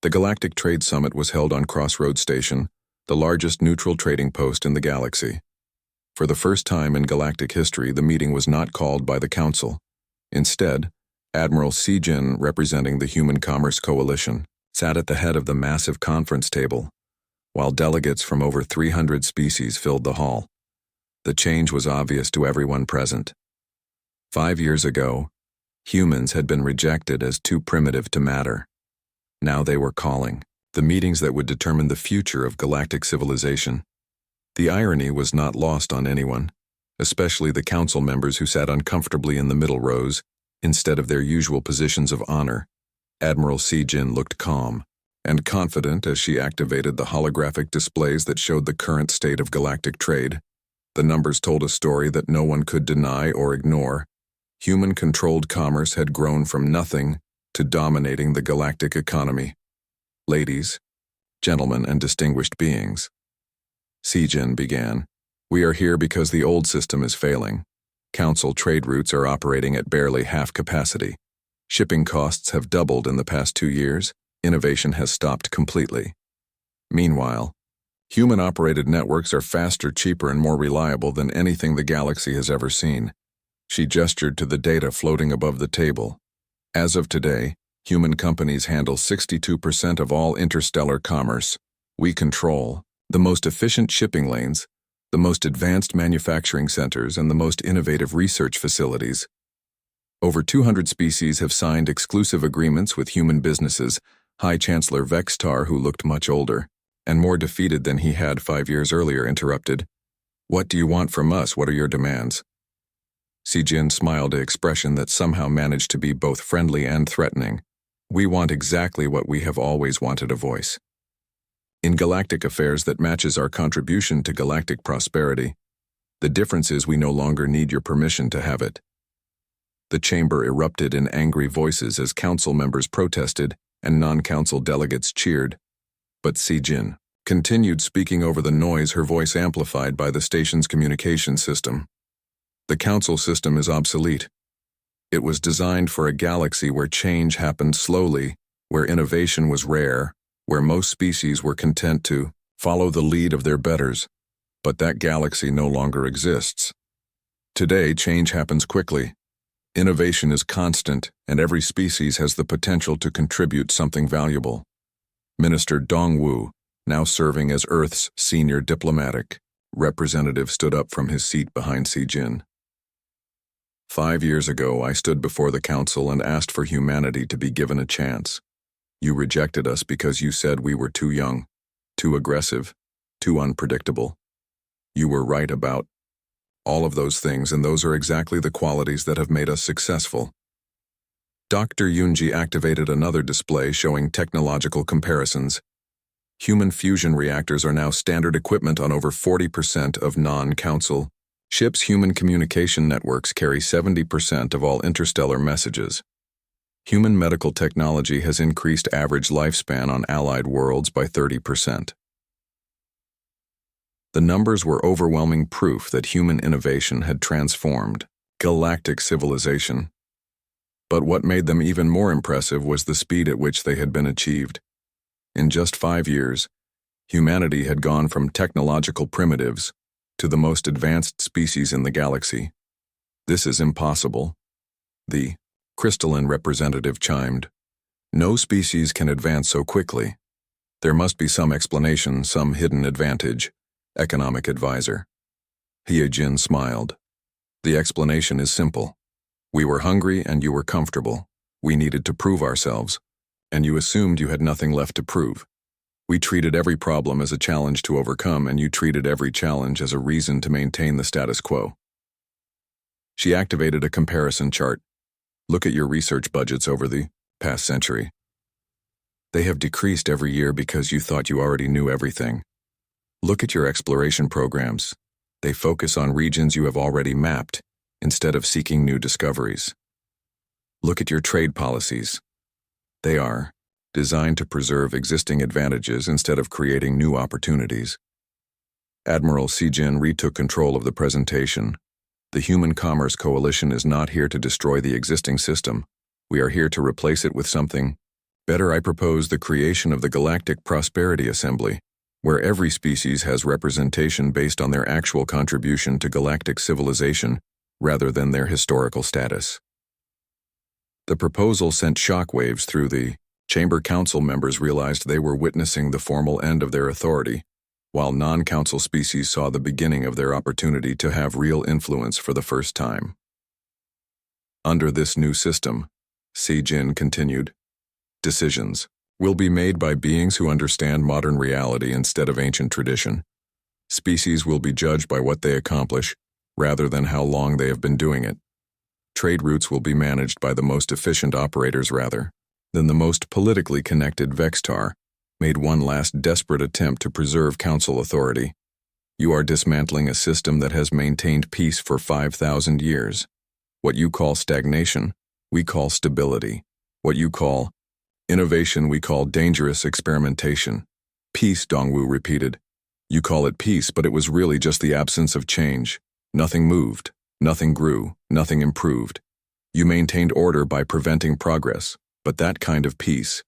The Galactic Trade Summit was held on Crossroads Station, the largest neutral trading post in the galaxy. For the first time in galactic history, the meeting was not called by the Council. Instead, Admiral Sijin, representing the Human Commerce Coalition, sat at the head of the massive conference table, while delegates from over 300 species filled the hall. The change was obvious to everyone present. 5 years ago, humans had been rejected as too primitive to matter. Now they were calling the meetings that would determine the future of galactic civilization. The irony was not lost on anyone, especially the council members who sat uncomfortably in the middle rows instead of their usual positions of honor. Admiral Sijin looked calm and confident as she activated the holographic displays that showed the current state of galactic trade. The numbers told a story that no one could deny or ignore. Human-controlled commerce had grown from nothing to dominating the galactic economy. Ladies, gentlemen, and distinguished beings. Sijin began. We are here because the old system is failing. Council trade routes are operating at barely half capacity. Shipping costs have doubled in the past 2 years. Innovation has stopped completely. Meanwhile, human-operated networks are faster, cheaper, and more reliable than anything the galaxy has ever seen. She gestured to the data floating above the table. As of today, human companies handle 62% of all interstellar commerce. We control the most efficient shipping lanes, the most advanced manufacturing centers, and the most innovative research facilities. Over 200 species have signed exclusive agreements with human businesses. High Chancellor Vextar, who looked much older and more defeated than he had 5 years earlier, interrupted. What do you want from us? What are your demands? Sijin smiled, an expression that somehow managed to be both friendly and threatening. We want exactly what we have always wanted: a voice in galactic affairs that matches our contribution to galactic prosperity. The difference is we no longer need your permission to have it. The chamber erupted in angry voices as council members protested and non-council delegates cheered. But Sijin continued speaking over the noise, her voice amplified by the station's communication system. The council system is obsolete. It was designed for a galaxy where change happened slowly, where innovation was rare, where most species were content to follow the lead of their betters. But that galaxy no longer exists. Today, change happens quickly. Innovation is constant, and every species has the potential to contribute something valuable. Minister Dongwu, now serving as Earth's senior diplomatic representative, stood up from his seat behind Sijin. 5 years ago, I stood before the council and asked for humanity to be given a chance. You rejected us because you said we were too young, too aggressive, too unpredictable. You were right about all of those things, and those are exactly the qualities that have made us successful. Dr. Yunji activated another display showing technological comparisons. Human fusion reactors are now standard equipment on over 40% of non-council ships. Human communication networks carry 70% of all interstellar messages. Human medical technology has increased average lifespan on allied worlds by 30%. The numbers were overwhelming proof that human innovation had transformed galactic civilization. But what made them even more impressive was the speed at which they had been achieved. In just 5 years, humanity had gone from technological primitives to the most advanced species in the galaxy. This is impossible. The crystalline representative chimed. No species can advance so quickly. There must be some explanation, some hidden advantage. Economic advisor. Hyejin smiled. The explanation is simple. We were hungry and you were comfortable. We needed to prove ourselves, and you assumed you had nothing left to prove. We treated every problem as a challenge to overcome, and you treated every challenge as a reason to maintain the status quo. She activated a comparison chart. Look at your research budgets over the past century. They have decreased every year because you thought you already knew everything. Look at your exploration programs. They focus on regions you have already mapped instead of seeking new discoveries. Look at your trade policies. They are designed to preserve existing advantages instead of creating new opportunities. Admiral Sijin retook control of the presentation. The Human Commerce Coalition is not here to destroy the existing system. We are here to replace it with something Better, I propose the creation of the Galactic Prosperity Assembly, where every species has representation based on their actual contribution to galactic civilization rather than their historical status. The proposal sent shockwaves through the Chamber Council. Members realized they were witnessing the formal end of their authority, while non-council species saw the beginning of their opportunity to have real influence for the first time. Under this new system, Jin continued, decisions will be made by beings who understand modern reality instead of ancient tradition. Species will be judged by what they accomplish, rather than how long they have been doing it. Trade routes will be managed by the most efficient operators rather than the most politically connected. Vextar made one last desperate attempt to preserve council authority. You are dismantling a system that has maintained peace for 5,000 years. What you call stagnation, we call stability. What you call innovation, we call dangerous experimentation. Peace, Dongwu repeated. You call it peace, but it was really just the absence of change. Nothing moved, nothing grew, nothing improved. You maintained order by preventing progress, but that kind of peace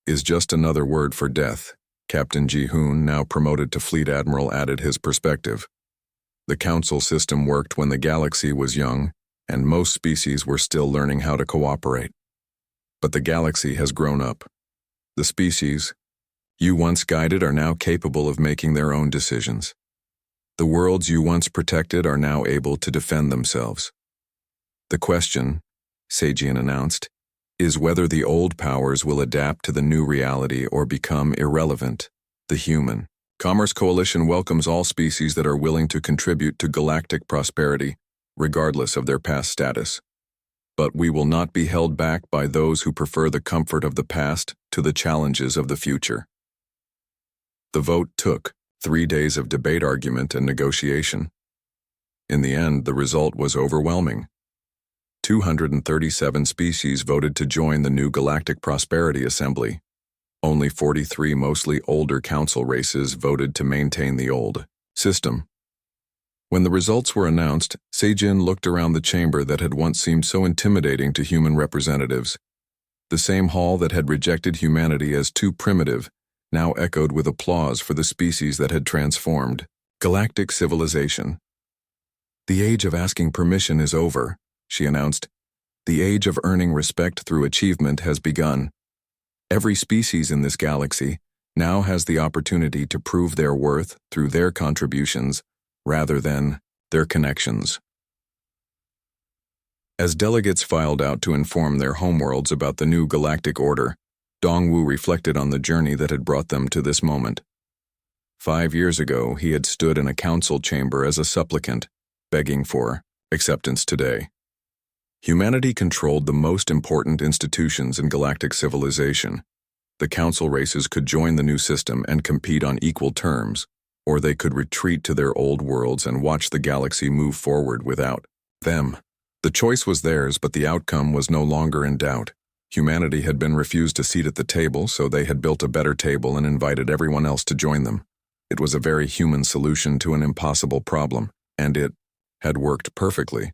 is just another word for death. Captain Ji-hoon, now promoted to Fleet Admiral, added his perspective. The council system worked when the galaxy was young, and most species were still learning how to cooperate. But the galaxy has grown up. The species you once guided are now capable of making their own decisions. The worlds you once protected are now able to defend themselves. The question, Sejin announced, is whether the old powers will adapt to the new reality or become irrelevant. The Human Commerce Coalition welcomes all species that are willing to contribute to galactic prosperity, regardless of their past status. But we will not be held back by those who prefer the comfort of the past to the challenges of the future. The vote took 3 days of debate, argument, and negotiation. In the end, the result was overwhelming. 237 species voted to join the new Galactic Prosperity Assembly. Only 43, mostly older council races, voted to maintain the old system. When the results were announced, Sejin looked around the chamber that had once seemed so intimidating to human representatives. The same hall that had rejected humanity as too primitive now echoed with applause for the species that had transformed galactic civilization. The age of asking permission is over, she announced. The age of earning respect through achievement has begun. Every species in this galaxy now has the opportunity to prove their worth through their contributions rather than their connections. As delegates filed out to inform their homeworlds about the new galactic order, Dongwu reflected on the journey that had brought them to this moment. 5 years ago, he had stood in a council chamber as a supplicant, begging for acceptance today. Humanity controlled the most important institutions in galactic civilization. The council races could join the new system and compete on equal terms, or they could retreat to their old worlds and watch the galaxy move forward without them. The choice was theirs, but the outcome was no longer in doubt. Humanity had been refused a seat at the table, so they had built a better table and invited everyone else to join them. It was a very human solution to an impossible problem, and it had worked perfectly.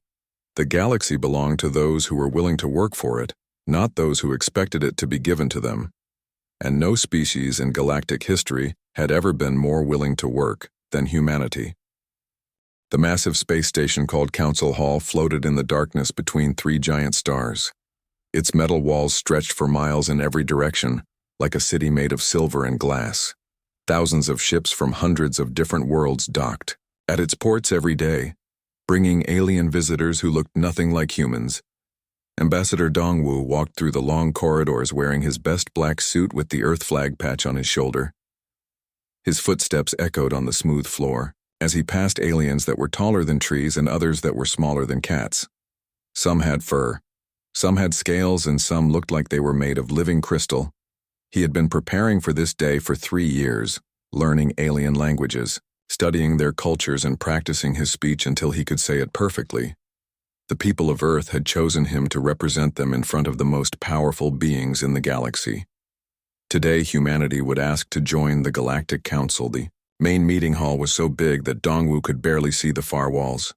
The galaxy belonged to those who were willing to work for it, not those who expected it to be given to them. And no species in galactic history had ever been more willing to work than humanity. The massive space station called Council Hall floated in the darkness between 3 giant stars. Its metal walls stretched for miles in every direction, like a city made of silver and glass. Thousands of ships from hundreds of different worlds docked at its ports every day, bringing alien visitors who looked nothing like humans. Ambassador Dongwu walked through the long corridors wearing his best black suit with the Earth flag patch on his shoulder. His footsteps echoed on the smooth floor as he passed aliens that were taller than trees and others that were smaller than cats. Some had fur, some had scales, and some looked like they were made of living crystal. He had been preparing for this day for 3 years, learning alien languages, studying their cultures and practicing his speech until he could say it perfectly. The people of Earth had chosen him to represent them in front of the most powerful beings in the galaxy. Today, humanity would ask to join the Galactic Council. The main meeting hall was so big that Dongwu could barely see the far walls.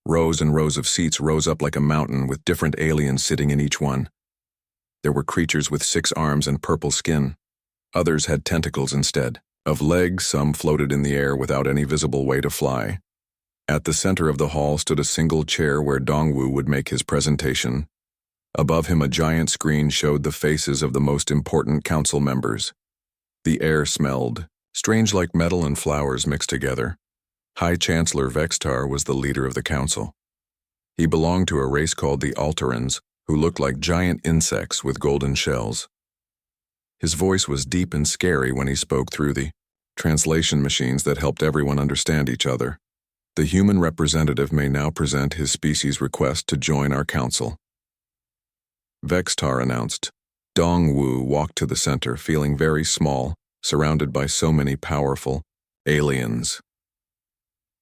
Rows and rows of seats rose up like a mountain with different aliens sitting in each one. There were creatures with 6 arms and purple skin. Others had tentacles instead. Of legs, some floated in the air without any visible way to fly. At the center of the hall stood a single chair where Dongwu would make his presentation. Above him, a giant screen showed the faces of the most important council members. The air smelled strange, like metal and flowers mixed together. High Chancellor Vextar was the leader of the council. He belonged to a race called the Alterans, who looked like giant insects with golden shells. His voice was deep and scary when he spoke through the translation machines that helped everyone understand each other. The human representative may now present his species' request to join our council. Vextar announced. Dongwu walked to the center, feeling very small, surrounded by so many powerful aliens.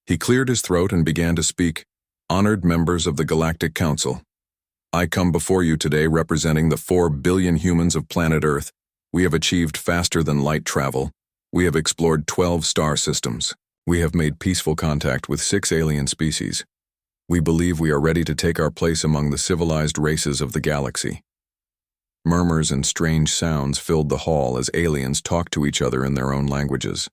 He cleared his throat and began to speak. Honored members of the Galactic Council, I come before you today representing the 4 billion humans of planet Earth. We have achieved faster than light travel. We have explored 12 star systems. We have made peaceful contact with 6 alien species. We believe we are ready to take our place among the civilized races of the galaxy. Murmurs and strange sounds filled the hall as aliens talked to each other in their own languages.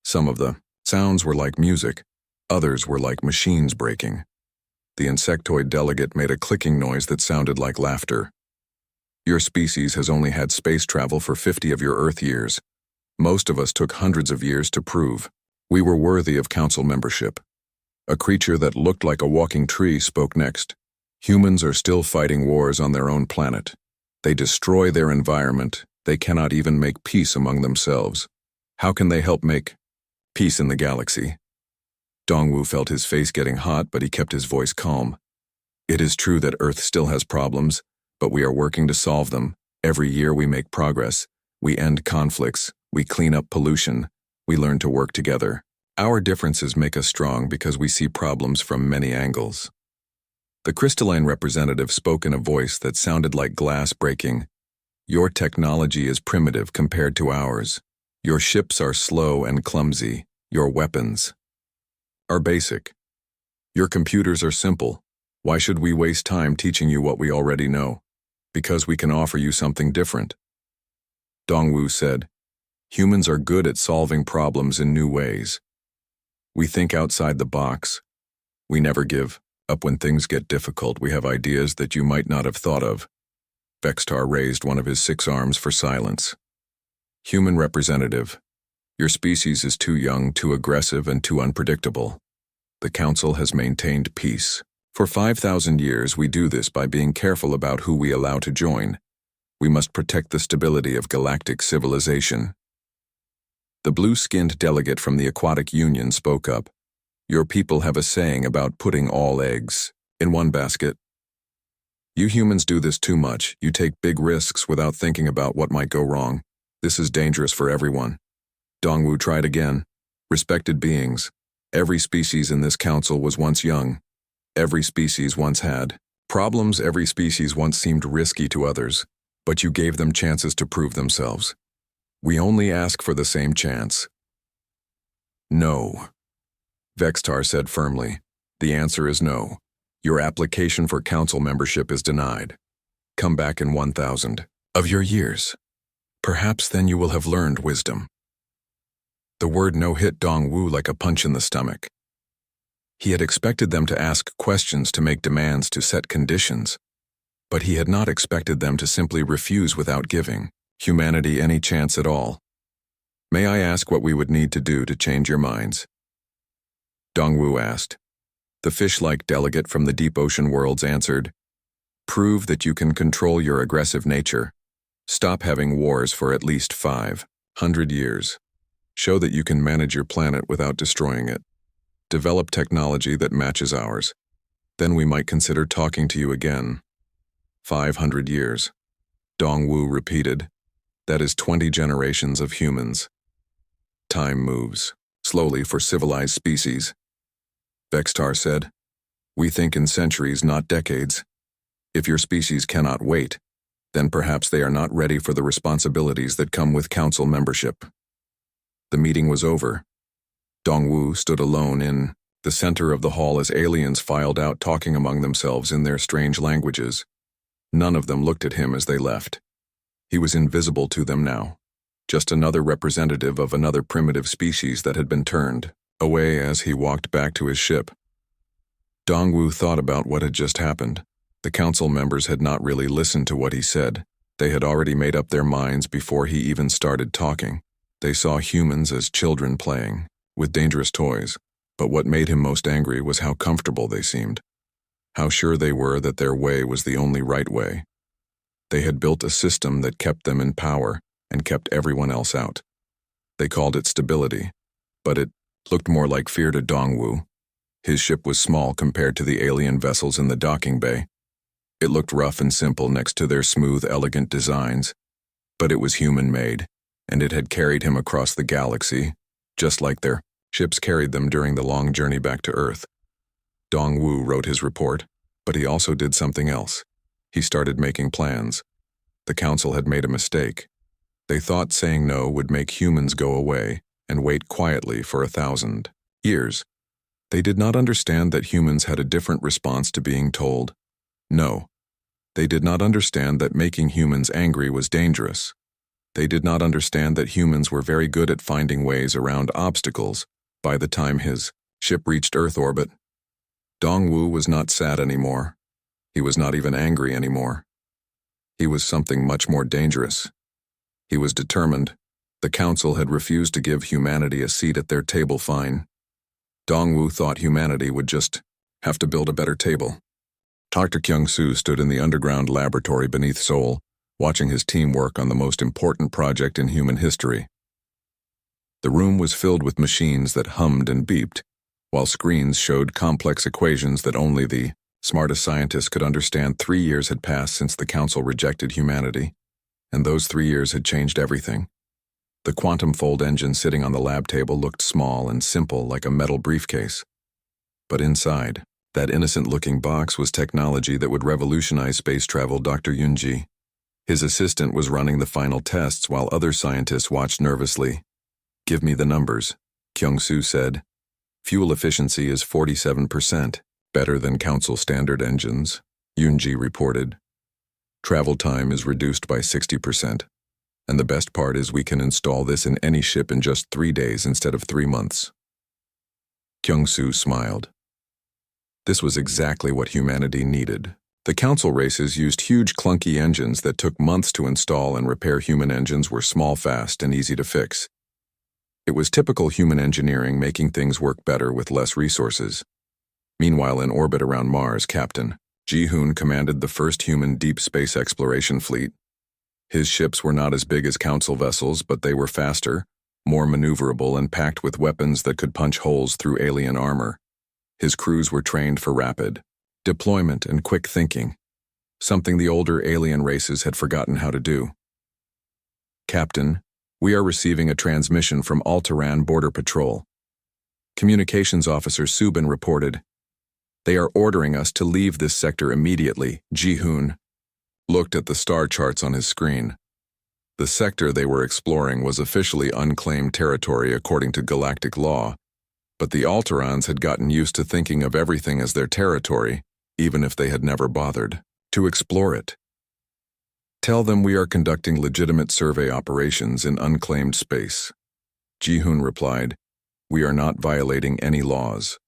Some of the sounds were like music, others were like machines breaking. The insectoid delegate made a clicking noise that sounded like laughter. Your species has only had space travel for 50 of your Earth years. Most of us took hundreds of years to prove. We were worthy of council membership. A creature that looked like a walking tree spoke next. Humans are still fighting wars on their own planet. They destroy their environment. They cannot even make peace among themselves. How can they help make peace in the galaxy? Dongwu felt his face getting hot, but he kept his voice calm. It is true that Earth still has problems, but we are working to solve them. Every year we make progress. We end conflicts. We clean up pollution. We learn to work together. Our differences make us strong because we see problems from many angles. The crystalline representative spoke in a voice that sounded like glass breaking. Your technology is primitive compared to ours. Your ships are slow and clumsy. Your weapons are basic. Your computers are simple. Why should we waste time teaching you what we already know? Because we can offer you something different. Dongwu said, humans are good at solving problems in new ways. We think outside the box. We never give up when things get difficult. We have ideas that you might not have thought of. Vextar raised one of his 6 arms for silence. Human representative, your species is too young, too aggressive, and too unpredictable. The Council has maintained peace. For 5,000 years, we do this by being careful about who we allow to join. We must protect the stability of galactic civilization. The blue-skinned delegate from the Aquatic Union spoke up. Your people have a saying about putting all eggs in one basket. You humans do this too much. You take big risks without thinking about what might go wrong. This is dangerous for everyone. Dongwu tried again. Respected beings. Every species in this council was once young. Every species once had problems. Every species once seemed risky to others, but you gave them chances to prove themselves. We only ask for the same chance. No. Vextar said firmly. The answer is no. Your application for council membership is denied. Come back in 1,000 of your years. Perhaps then you will have learned wisdom. The word no hit Dongwu like a punch in the stomach. He had expected them to ask questions, to make demands, to set conditions, but he had not expected them to simply refuse without giving humanity any chance at all. May I ask what we would need to do to change your minds? Dongwu asked. The fish-like delegate from the deep ocean worlds answered, prove that you can control your aggressive nature. Stop having wars for at least 500 years. Show that you can manage your planet without destroying it. Develop technology that matches ours. Then we might consider talking to you again. 500 years. Dongwu repeated. That is 20 generations of humans. Time moves slowly for civilized species. Vextar said, we think in centuries, not decades. If your species cannot wait, then perhaps they are not ready for the responsibilities that come with council membership. The meeting was over. Dongwu stood alone in the center of the hall as aliens filed out, talking among themselves in their strange languages. None of them looked at him as they left. He was invisible to them now, just another representative of another primitive species that had been turned away as he walked back to his ship. Dongwu thought about what had just happened. The council members had not really listened to what he said. They had already made up their minds before he even started talking. They saw humans as children playing with dangerous toys, but what made him most angry was how comfortable they seemed. How sure they were that their way was the only right way. They had built a system that kept them in power and kept everyone else out. They called it stability, but it looked more like fear to Dongwu. His ship was small compared to the alien vessels in the docking bay. It looked rough and simple next to their smooth, elegant designs, but it was human-made, and it had carried him across the galaxy, just like their ships carried them during the long journey back to Earth. Dongwu wrote his report, but he also did something else. He started making plans. The council had made a mistake. They thought saying no would make humans go away and wait quietly for 1,000 years. They did not understand that humans had a different response to being told no. They did not understand that making humans angry was dangerous. They did not understand that humans were very good at finding ways around obstacles. By the time his ship reached Earth orbit, Dongwu was not sad anymore. He was not even angry anymore. He was something much more dangerous. He was determined. The council had refused to give humanity a seat at their table. Fine. Dongwu thought humanity would just have to build a better table. Dr. Kyung-soo stood in the underground laboratory beneath Seoul, watching his team work on the most important project in human history. The room was filled with machines that hummed and beeped, while screens showed complex equations that only the smartest scientists could understand. 3 years had passed since the council rejected humanity, and those 3 years had changed everything. The quantum fold engine sitting on the lab table looked small and simple like a metal briefcase. But inside, that innocent-looking box was technology that would revolutionize space travel. Dr. Yunji, his assistant, was running the final tests while other scientists watched nervously. "Give me the numbers," Kyung-soo said. "Fuel efficiency is 47%, better than council standard engines," Yunji reported. "Travel time is reduced by 60%. And the best part is we can install this in any ship in just 3 days instead of 3 months. Kyung-soo smiled. This was exactly what humanity needed. The council races used huge clunky engines that took months to install, and repair human engines were small, fast, and easy to fix. It was typical human engineering, making things work better with less resources. Meanwhile, in orbit around Mars, Captain Ji-hoon commanded the first human deep space exploration fleet. His ships were not as big as council vessels, but they were faster, more maneuverable, and packed with weapons that could punch holes through alien armor. His crews were trained for rapid deployment and quick thinking, something the older alien races had forgotten how to do. "Captain, we are receiving a transmission from Altaran Border Patrol," Communications Officer Subin reported. "They are ordering us to leave this sector immediately." Ji-hoon looked at the star charts on his screen. The sector they were exploring was officially unclaimed territory according to galactic law, but the Alterans had gotten used to thinking of everything as their territory, even if they had never bothered to explore it. "Tell them we are conducting legitimate survey operations in unclaimed space." Ji-hoon replied, "We are not violating any laws."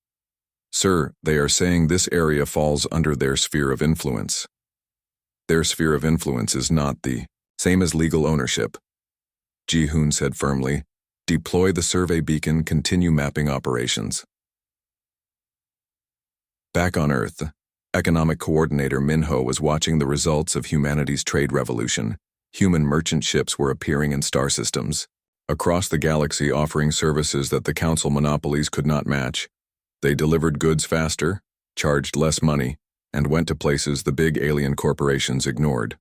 "Sir, they are saying this area falls under their sphere of influence." "Their sphere of influence is not the same as legal ownership," Ji-hoon said firmly. "Deploy the survey beacon, continue mapping operations." Back on Earth, Economic Coordinator Minho was watching the results of humanity's trade revolution. Human merchant ships were appearing in star systems across the galaxy, offering services that the council monopolies could not match. They delivered goods faster, charged less money, and went to places the big alien corporations ignored.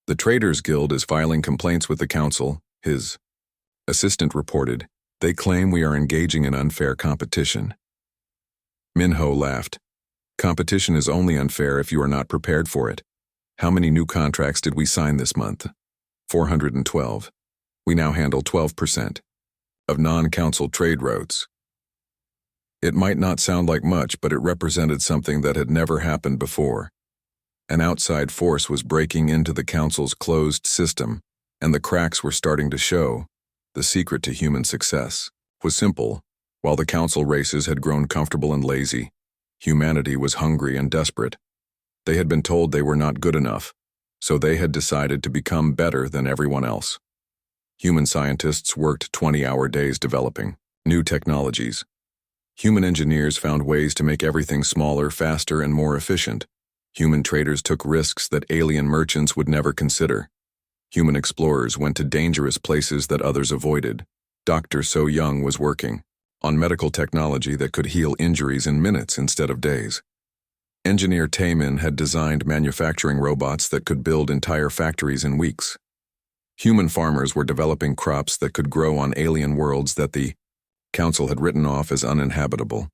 "The Traders Guild is filing complaints with the council," his assistant reported. "They claim we are engaging in unfair competition." Minho laughed. "Competition is only unfair if you are not prepared for it. How many new contracts did we sign this month? 412. We now handle 12% of non-council trade routes. It might not sound like much, but it represented something that had never happened before. An outside force was breaking into the Council's closed system, and the cracks were starting to show. The secret to human success was simple. While the Council races had grown comfortable and lazy, humanity was hungry and desperate. They had been told they were not good enough, so they had decided to become better than everyone else. Human scientists worked 20-hour days developing new technologies. Human engineers found ways to make everything smaller, faster, and more efficient. Human traders took risks that alien merchants would never consider. Human explorers went to dangerous places that others avoided. Dr. So Young was working on medical technology that could heal injuries in minutes instead of days. Engineer Taemin had designed manufacturing robots that could build entire factories in weeks. Human farmers were developing crops that could grow on alien worlds that the Council had written off as uninhabitable.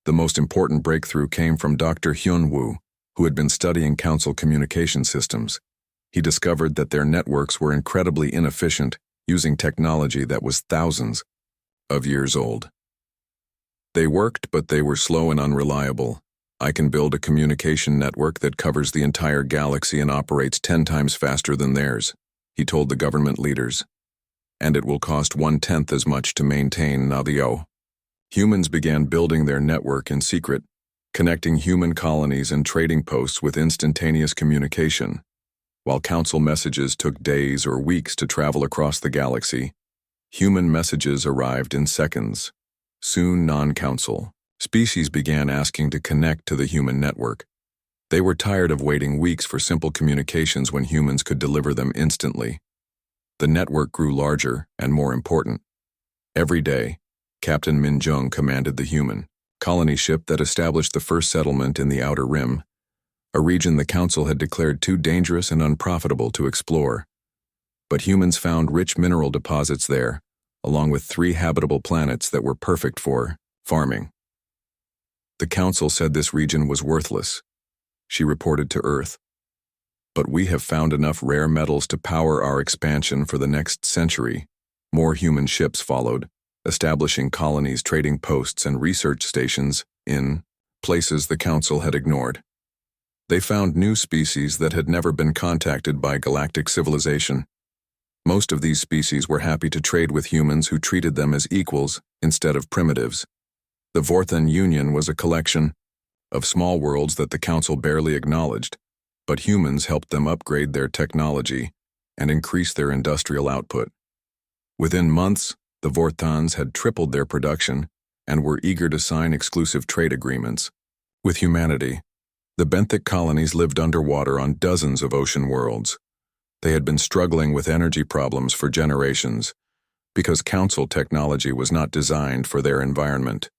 The most important breakthrough came from Dr. Hyun-woo, who had been studying Council communication systems. He discovered that their networks were incredibly inefficient, using technology that was thousands of years old. They worked, but they were slow and unreliable. I can build a communication network that covers the entire galaxy and operates 10 times faster than theirs, he told the government leaders. And it will cost 1/10 as much to maintain Navio. Humans began building their network in secret, connecting human colonies and trading posts with instantaneous communication. While Council messages took days or weeks to travel across the galaxy, human messages arrived in seconds. Soon non-Council species began asking to connect to the human network. They were tired of waiting weeks for simple communications when humans could deliver them instantly. The network grew larger and more important. Every day, Captain Min Jung commanded the human colony ship that established the first settlement in the Outer Rim, a region the Council had declared too dangerous and unprofitable to explore. But humans found rich mineral deposits there, along with 3 habitable planets that were perfect for farming. The Council said this region was worthless, she reported to Earth. But we have found enough rare metals to power our expansion for the next century. More human ships followed, establishing colonies, trading posts, and research stations in places the Council had ignored. They found new species that had never been contacted by galactic civilization. Most of these species were happy to trade with humans who treated them as equals instead of primitives. The Vorthan Union was a collection of small worlds that the Council barely acknowledged, but humans helped them upgrade their technology and increase their industrial output. Within months, the Vorthans had tripled their production and were eager to sign exclusive trade agreements with humanity. The benthic colonies lived underwater on dozens of ocean worlds. They had been struggling with energy problems for generations because Council technology was not designed for their environment.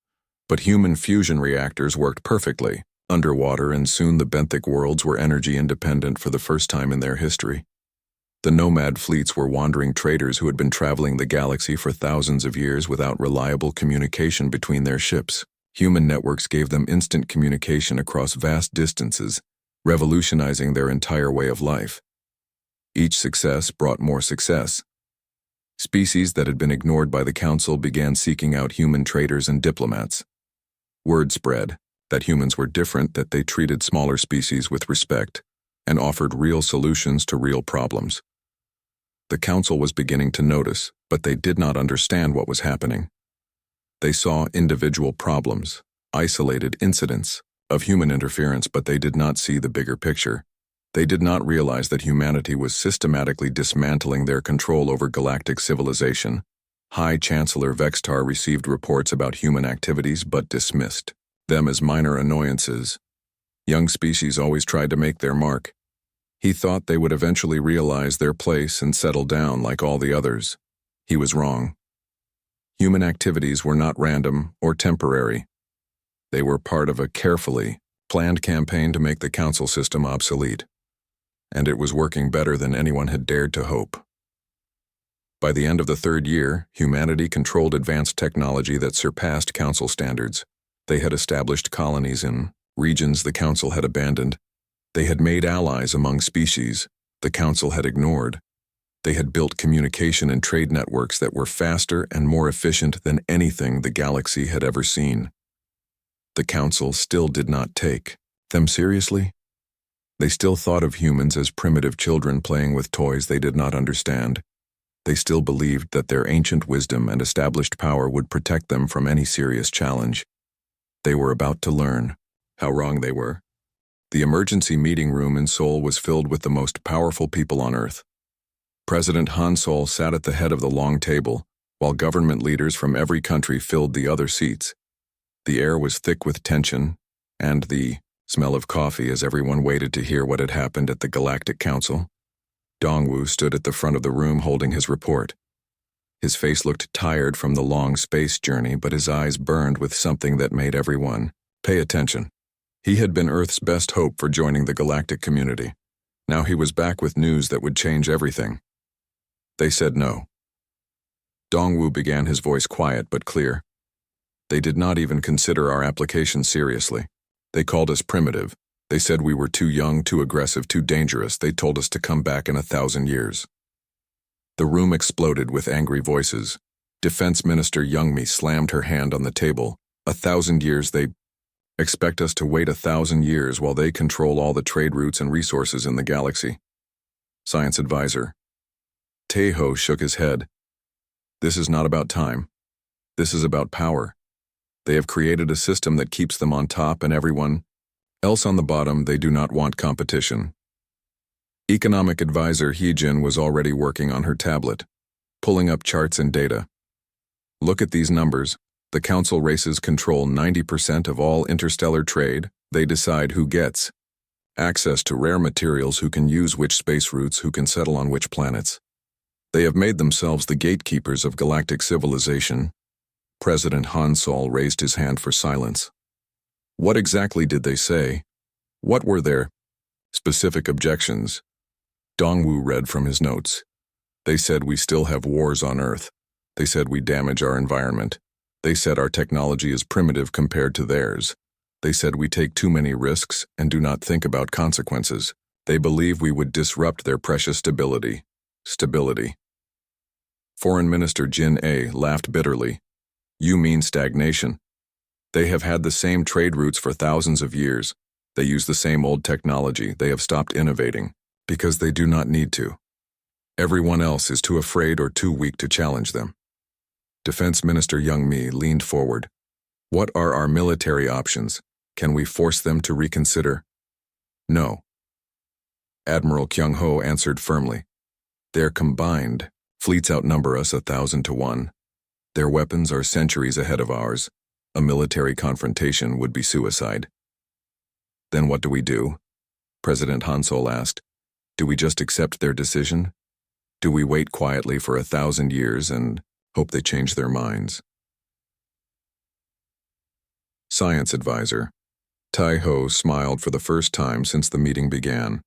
But human fusion reactors worked perfectly underwater, and soon the benthic worlds were energy independent for the first time in their history. The nomad fleets were wandering traders who had been traveling the galaxy for thousands of years without reliable communication between their ships. Human networks gave them instant communication across vast distances, revolutionizing their entire way of life. Each success brought more success. Species that had been ignored by the Council began seeking out human traders and diplomats. Word spread that humans were different, that they treated smaller species with respect, and offered real solutions to real problems. The Council was beginning to notice, but they did not understand what was happening. They saw individual problems, isolated incidents of human interference, but they did not see the bigger picture. They did not realize that humanity was systematically dismantling their control over galactic civilization. High Chancellor Vextar received reports about human activities but dismissed them as minor annoyances. Young species always tried to make their mark. He thought they would eventually realize their place and settle down like all the others. He was wrong. Human activities were not random or temporary. They were part of a carefully planned campaign to make the Council system obsolete. And it was working better than anyone had dared to hope. By the end of the 3rd year, humanity controlled advanced technology that surpassed Council standards. They had established colonies in regions the Council had abandoned. They had made allies among species the Council had ignored. They had built communication and trade networks that were faster and more efficient than anything the galaxy had ever seen. The Council still did not take them seriously. They still thought of humans as primitive children playing with toys they did not understand. They still believed that their ancient wisdom and established power would protect them from any serious challenge. They were about to learn how wrong they were. The emergency meeting room in Seoul was filled with the most powerful people on Earth. President Han Sol sat at the head of the long table, while government leaders from every country filled the other seats. The air was thick with tension, and the smell of coffee as everyone waited to hear what had happened at the Galactic Council. Dongwu stood at the front of the room holding his report. His face looked tired from the long space journey, but his eyes burned with something that made everyone pay attention. He had been Earth's best hope for joining the galactic community. Now he was back with news that would change everything. They said no. Dongwu began, his voice quiet but clear. They did not even consider our application seriously. They called us primitive. They said we were too young, too aggressive, too dangerous. They told us to come back in 1,000 years. The room exploded with angry voices. Defense Minister Youngmi slammed her hand on the table. 1,000 years, they expect us to wait 1,000 years while they control all the trade routes and resources in the galaxy. Science advisor Taeho shook his head. This is not about time. This is about power. They have created a system that keeps them on top and everyone else on the bottom. They do not want competition. Economic advisor Heejin was already working on her tablet, pulling up charts and data. Look at these numbers. The council races control 90% of all interstellar trade. They decide who gets access to rare materials, who can use which space routes, who can settle on which planets. They have made themselves the gatekeepers of galactic civilization. President Han Sol raised his hand for silence. What exactly did they say? What were their specific objections? Dongwu read from his notes. They said we still have wars on Earth. They said we damage our environment. They said our technology is primitive compared to theirs. They said we take too many risks and do not think about consequences. They believe we would disrupt their precious stability. Stability. Foreign Minister Jin A laughed bitterly. You mean stagnation? They have had the same trade routes for thousands of years. They use the same old technology. They have stopped innovating because they do not need to. Everyone else is too afraid or too weak to challenge them. Defense Minister Youngmi leaned forward. What are our military options? Can we force them to reconsider? No. Admiral Kyung-ho answered firmly. Their combined fleets outnumber us 1,000 to 1. Their weapons are centuries ahead of ours. A military confrontation would be suicide. Then what do we do? President Han Sol asked. Do we just accept their decision? Do we wait quietly for 1,000 years and hope they change their minds? Science advisor Tai-ho smiled for the first time since the meeting began.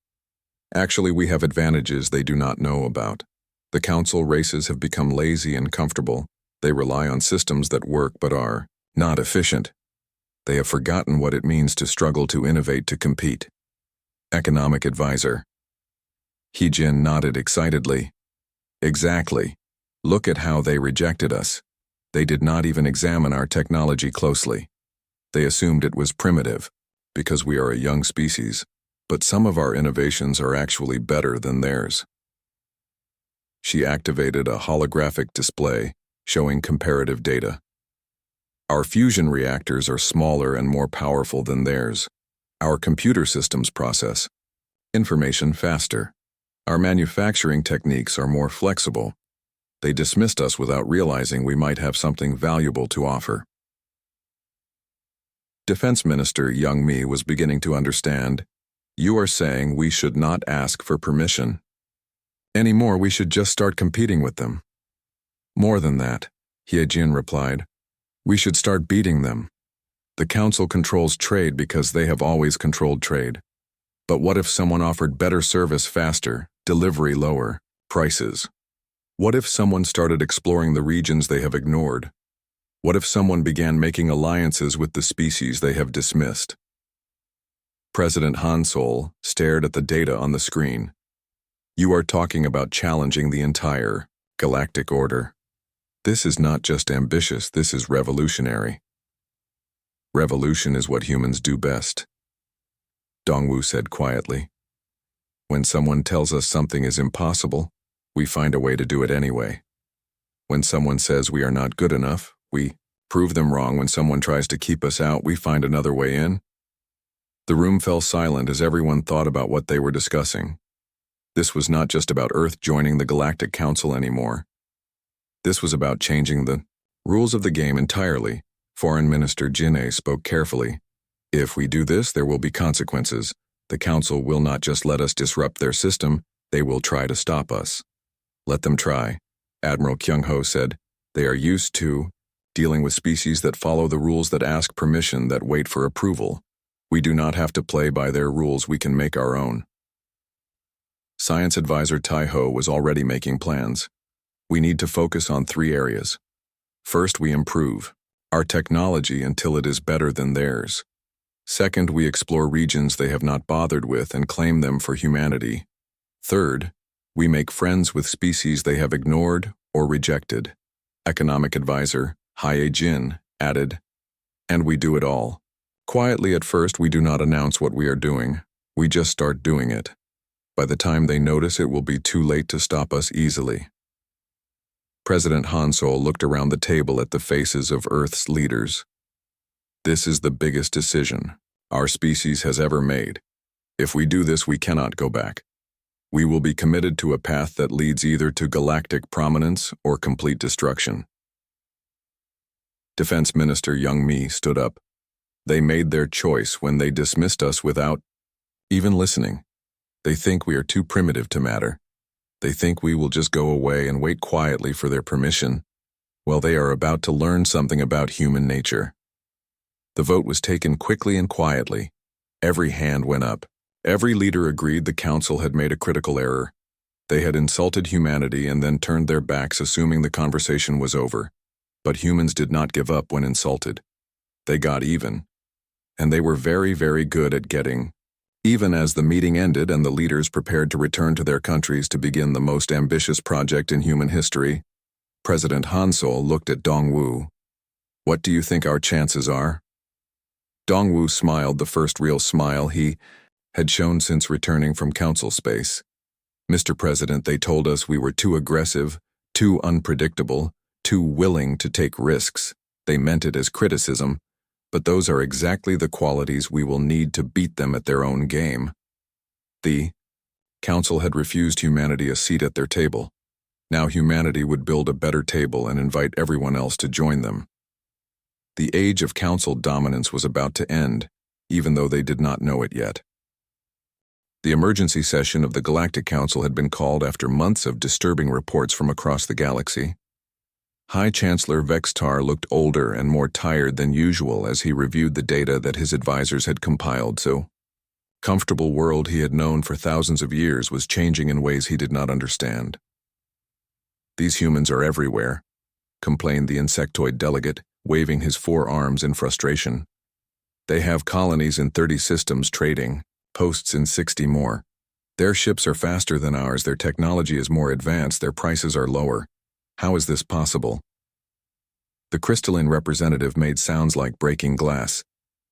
Actually, we have advantages they do not know about. The council races have become lazy and comfortable. They rely on systems that work but are not efficient. They have forgotten what it means to struggle, to innovate, to compete. Economic advisor Heejin nodded excitedly. Exactly. Look at how they rejected us. They did not even examine our technology closely. They assumed it was primitive, because we are a young species, but some of our innovations are actually better than theirs. She activated a holographic display showing comparative data. Our fusion reactors are smaller and more powerful than theirs. Our computer systems process information faster. Our manufacturing techniques are more flexible. They dismissed us without realizing we might have something valuable to offer. Defense Minister Youngmi was beginning to understand. You are saying we should not ask for permission anymore, we should just start competing with them. More than that, Hyejin replied. We should start beating them. The council controls trade because they have always controlled trade. But what if someone offered better service, faster, delivery lower, prices? What if someone started exploring the regions they have ignored? What if someone began making alliances with the species they have dismissed? President Han Sol stared at the data on the screen. You are talking about challenging the entire galactic order. This is not just ambitious, this is revolutionary. Revolution is what humans do best, Dongwu said quietly. When someone tells us something is impossible, we find a way to do it anyway. When someone says we are not good enough, we prove them wrong. When someone tries to keep us out, we find another way in. The room fell silent as everyone thought about what they were discussing. This was not just about Earth joining the Galactic Council anymore. This was about changing the rules of the game entirely. Foreign Minister Jinne spoke carefully. If we do this, there will be consequences. The Council will not just let us disrupt their system, they will try to stop us. Let them try, Admiral Kyung-ho said. They are used to dealing with species that follow the rules, that ask permission, that wait for approval. We do not have to play by their rules, we can make our own. Science Advisor Tai-ho was already making plans. We need to focus on 3 areas. First, we improve our technology until it is better than theirs. Second, we explore regions they have not bothered with and claim them for humanity. Third, we make friends with species they have ignored or rejected. Economic Advisor Hae Jin added, and we do it all. Quietly at first, we do not announce what we are doing. We just start doing it. By the time they notice, it will be too late to stop us easily. President Han Sol looked around the table at the faces of Earth's leaders. This is the biggest decision our species has ever made. If we do this, we cannot go back. We will be committed to a path that leads either to galactic prominence or complete destruction. Defense Minister Young Mi stood up. They made their choice when they dismissed us without even listening. They think we are too primitive to matter. They think we will just go away and wait quietly for their permission. Well, they are about to learn something about human nature. The vote was taken quickly and quietly. Every hand went up. Every leader agreed the Council had made a critical error. They had insulted humanity and then turned their backs, assuming the conversation was over. But humans did not give up when insulted. They got even. And they were very, very good at getting even. As the meeting ended and the leaders prepared to return to their countries to begin the most ambitious project in human history, President Han Sol looked at Dongwu. What do you think our chances are? Dongwu smiled, the first real smile he had shown since returning from council space. Mr. President, they told us we were too aggressive, too unpredictable, too willing to take risks. They meant it as criticism, but those are exactly the qualities we will need to beat them at their own game. The Council had refused humanity a seat at their table. Now humanity would build a better table and invite everyone else to join them. The age of Council dominance was about to end, even though they did not know it yet. The emergency session of the Galactic Council had been called after months of disturbing reports from across the galaxy. High Chancellor Vextar looked older and more tired than usual as he reviewed the data that his advisors had compiled. So, comfortable world he had known for thousands of years was changing in ways he did not understand. These humans are everywhere, complained the insectoid delegate, waving his 4 arms in frustration. They have colonies in 30 systems trading, posts in 60 more. Their ships are faster than ours, their technology is more advanced, their prices are lower. How is this possible? The crystalline representative made sounds like breaking glass.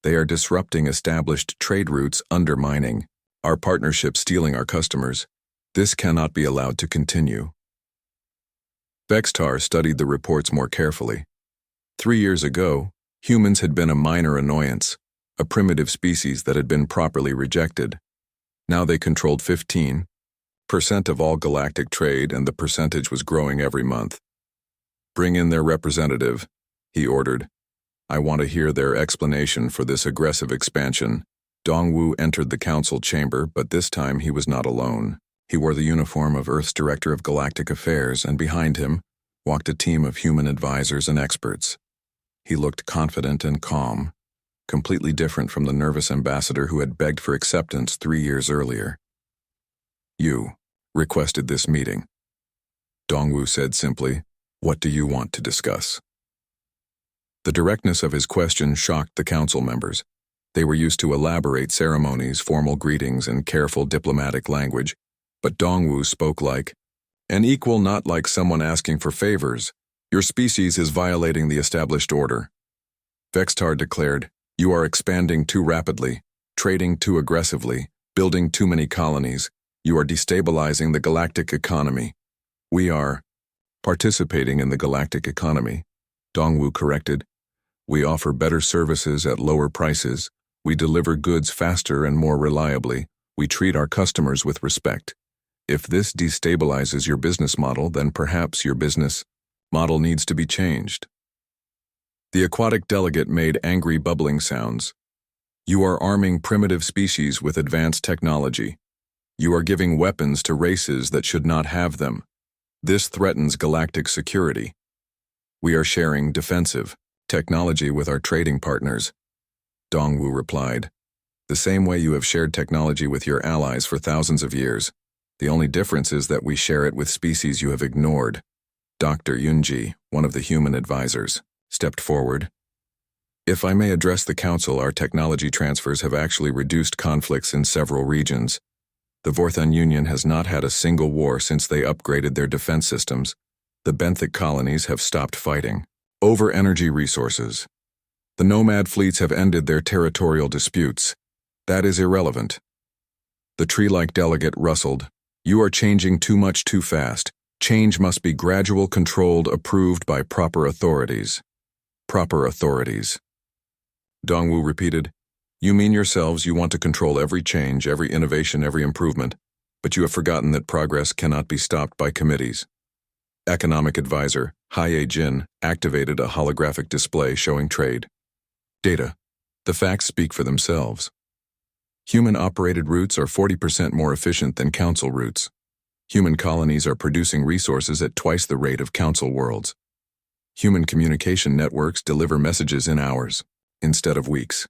They are disrupting established trade routes, undermining our partnership, stealing our customers. This cannot be allowed to continue. Vextar studied the reports more carefully. 3 years ago, humans had been a minor annoyance, a primitive species that had been properly rejected. Now they controlled 15% of all galactic trade, and the percentage was growing every month. Bring in their representative, he ordered. I want to hear their explanation for this aggressive expansion. Dongwu entered the council chamber, but this time he was not alone. He wore the uniform of Earth's Director of Galactic Affairs, and behind him walked a team of human advisors and experts. He looked confident and calm, completely different from the nervous ambassador who had begged for acceptance 3 years earlier. You requested this meeting. Dongwu said simply, what do you want to discuss? The directness of his question shocked the council members. They were used to elaborate ceremonies, formal greetings, and careful diplomatic language, but Dongwu spoke like an equal, not like someone asking for favors. Your species is violating the established order. Vextar declared, you are expanding too rapidly, trading too aggressively, building too many colonies. You are destabilizing the galactic economy. We are participating in the galactic economy, Dongwu corrected. We offer better services at lower prices. We deliver goods faster and more reliably. We treat our customers with respect. If this destabilizes your business model, then perhaps your business model needs to be changed. The aquatic delegate made angry bubbling sounds. You are arming primitive species with advanced technology. You are giving weapons to races that should not have them. This threatens galactic security. We are sharing defensive technology with our trading partners, Dongwu replied. The same way you have shared technology with your allies for thousands of years. The only difference is that we share it with species you have ignored. Dr. Yunji, one of the human advisors, stepped forward. If I may address the council, our technology transfers have actually reduced conflicts in several regions. The Vorthon Union has not had a single war since they upgraded their defense systems. The benthic colonies have stopped fighting over energy resources. The nomad fleets have ended their territorial disputes. That is irrelevant. The tree-like delegate rustled. You are changing too much too fast. Change must be gradual, controlled, approved by proper authorities. Proper authorities. Dongwu repeated. You mean yourselves you want to control every change, every innovation, every improvement, but you have forgotten that progress cannot be stopped by committees. Economic advisor, Haye Jin, activated a holographic display showing trade data. The facts speak for themselves. Human-operated routes are 40% more efficient than council routes. Human colonies are producing resources at twice the rate of council worlds. Human communication networks deliver messages in hours, instead of weeks.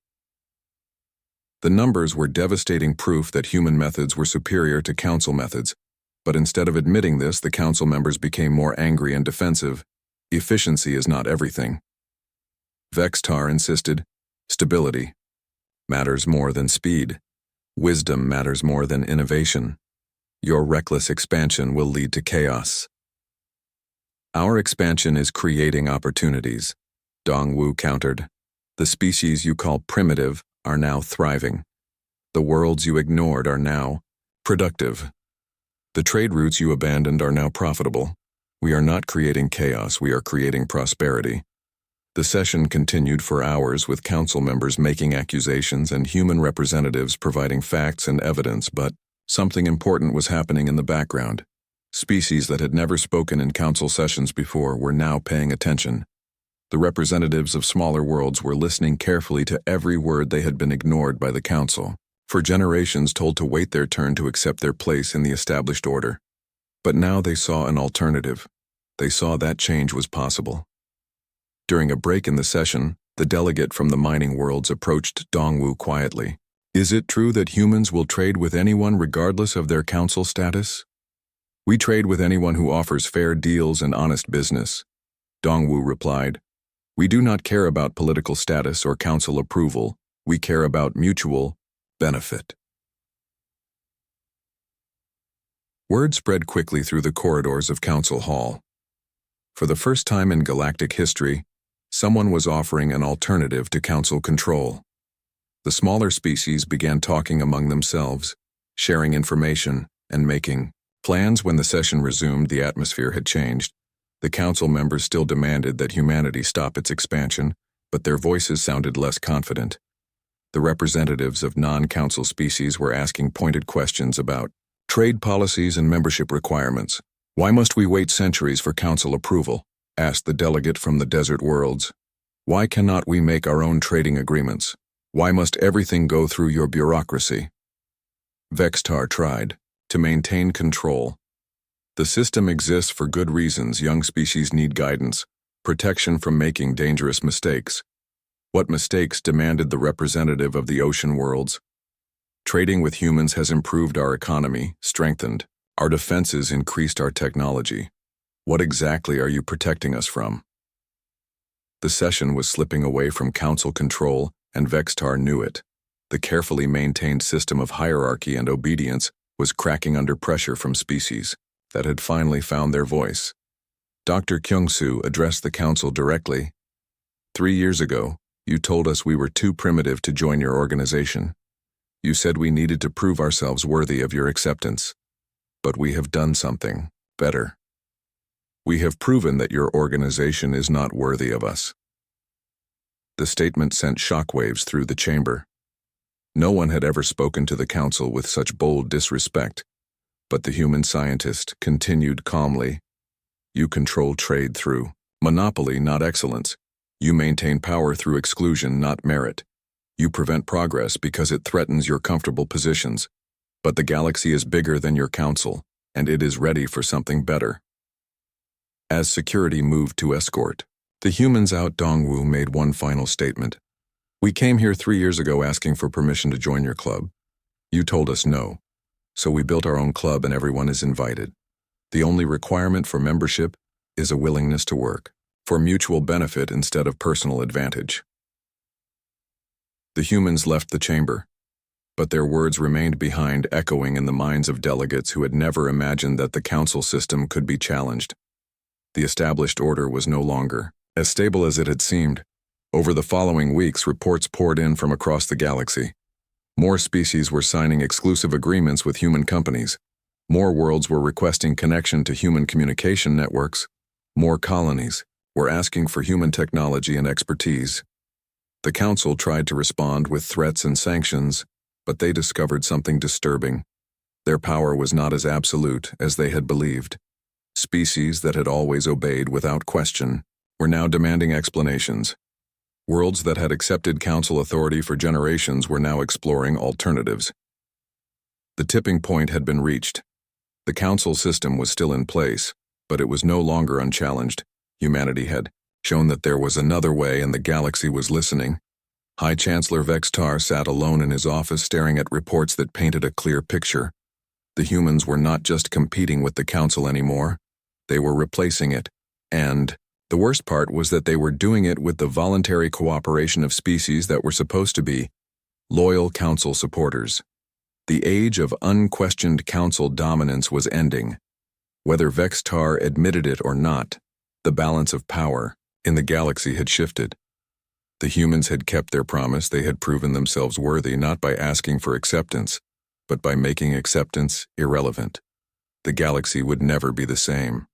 The numbers were devastating proof that human methods were superior to council methods, but instead of admitting this, the council members became more angry and defensive. Efficiency is not everything. Vextar insisted, stability matters more than speed. Wisdom matters more than innovation. Your reckless expansion will lead to chaos. Our expansion is creating opportunities, Dongwu countered. The species you call primitive are now thriving. The worlds you ignored are now productive. The trade routes you abandoned are now profitable. We are not creating chaos, we are creating prosperity. The session continued for hours with council members making accusations and human representatives providing facts and evidence, but something important was happening in the background. Species that had never spoken in council sessions before were now paying attention. The representatives of smaller worlds were listening carefully to every word they had been ignored by the council, for generations told to wait their turn to accept their place in the established order. But now they saw an alternative. They saw that change was possible. During a break in the session, the delegate from the mining worlds approached Dongwu quietly. Is it true that humans will trade with anyone regardless of their council status? We trade with anyone who offers fair deals and honest business, Dongwu replied. We do not care about political status or council approval. We care about mutual benefit. Word spread quickly through the corridors of Council Hall. For the first time in galactic history, someone was offering an alternative to council control. The smaller species began talking among themselves, sharing information, and making plans. When the session resumed, the atmosphere had changed. The council members still demanded that humanity stop its expansion, but their voices sounded less confident. The representatives of non-council species were asking pointed questions about trade policies and membership requirements. Why must we wait centuries for council approval? Asked the delegate from the desert worlds. Why cannot we make our own trading agreements? Why must everything go through your bureaucracy? Vextar tried to maintain control. The system exists for good reasons. Young species need guidance, protection from making dangerous mistakes. What mistakes? Demanded the representative of the ocean worlds. Trading with humans has improved our economy, strengthened our defenses, increased our technology. What exactly are you protecting us from? The session was slipping away from council control, and Vextar knew it. The carefully maintained system of hierarchy and obedience was cracking under pressure from species that had finally found their voice. Dr. Kyungsu addressed the council directly. 3 years ago, you told us we were too primitive to join your organization. You said we needed to prove ourselves worthy of your acceptance. But we have done something better. We have proven that your organization is not worthy of us. The statement sent shockwaves through the chamber. No one had ever spoken to the council with such bold disrespect, but the human scientist continued calmly. You control trade through monopoly, not excellence. You maintain power through exclusion, not merit. You prevent progress because it threatens your comfortable positions. But the galaxy is bigger than your council, and it is ready for something better. As security moved to escort, the humans out Dongwu made one final statement. We came here 3 years ago asking for permission to join your club. You told us no. So we built our own club and everyone is invited. The only requirement for membership is a willingness to work for mutual benefit instead of personal advantage. The humans left the chamber, but their words remained behind, echoing in the minds of delegates who had never imagined that the council system could be challenged. The established order was no longer as stable as it had seemed. Over the following weeks, reports poured in from across the galaxy. More species were signing exclusive agreements with human companies. More worlds were requesting connection to human communication networks. More colonies were asking for human technology and expertise. The council tried to respond with threats and sanctions, but they discovered something disturbing. Their power was not as absolute as they had believed. Species that had always obeyed without question were now demanding explanations. Worlds that had accepted council authority for generations were now exploring alternatives. The tipping point had been reached. The council system was still in place, but it was no longer unchallenged. Humanity had shown that there was another way, and the galaxy was listening. High Chancellor Vextar sat alone in his office staring at reports that painted a clear picture. The humans were not just competing with the council anymore. They were replacing it, and the worst part was that they were doing it with the voluntary cooperation of species that were supposed to be loyal council supporters. The age of unquestioned council dominance was ending. Whether Vextar admitted it or not, the balance of power in the galaxy had shifted. The humans had kept their promise. They had proven themselves worthy not by asking for acceptance, but by making acceptance irrelevant. The galaxy would never be the same.